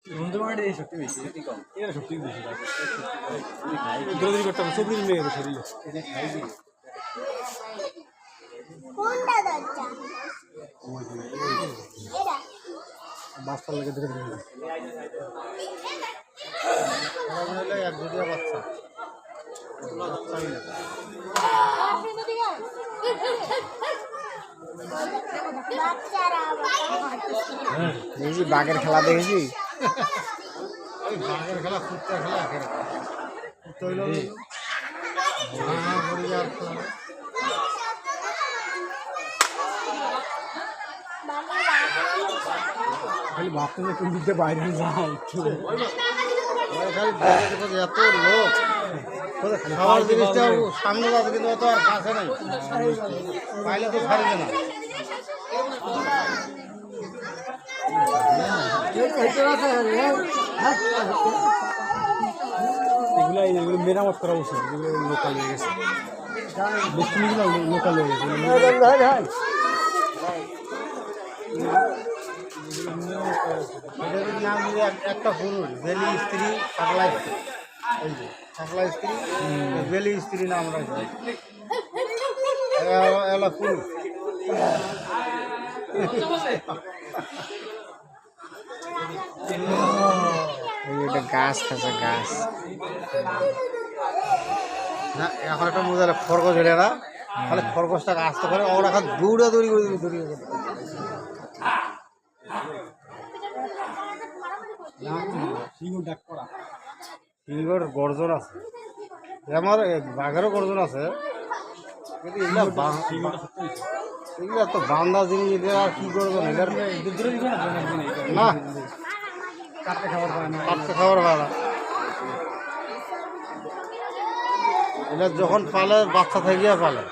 বন্ধুমানের এই শক্তি বেশি, এটি কম। এর শক্তি বেশি লাগে। দৌড়াদৌড়ি করতে হবে, সবজি নিয়ে গেছে শরীরে। এটা খাই দিই। কোনটা দরজা? এটা বাচ্চা লাগে ধরে ধরে। এক দুটিয়া বাচ্চা। বাচ্চারা দেখেছি বাঘের খেলা দেখেছি। ওই বাঘের খেলা, কুত্তার খেলা, কুত্তা হইল পড়ে যাওয়ার খেলা। খালি ভাবতে যে কোন দিক দিয়ে বাইরে যায় একটু। খালি এত লোক খাওয়ার জিনিসটা সামনে আছে, কিন্তু অত আর কাছে নাই, পাইলে তো ছাড়বে না। এগুলো মেরামত করা উচিত, এগুলো লোকাল হয়ে গেছে। বস্তুগুলো লোকাল হয়ে গেছে। এটার নাম হলো একটা পুরুষ, বেলি স্ত্রী, পাগলা স্ত্রী। এই যে পাগলা স্ত্রী, বেলি স্ত্রী নাম রাখছে। এলা পুরুষ। এটা গাছ খাচ্ছে গাছ। না এখন একটা মজা হলো খরগোশ এলে না, তাহলে খরগোশটাকে আসতে পারে, ওরা এখন দৌড়াদৌড়ি করে দৌড়িয়ে গেল। সিংহর গর্জন আছে, আমার বাঘেরও গর্জন আছে, কিন্তু এগুলো তো বান্ধা জিনিস, এদের আর কি গর্জন, এদের না কাটতে খাবার পায় না। কাটতে খাবার হয় না। এরা যখন পালে বাচ্চা থেকে পালে।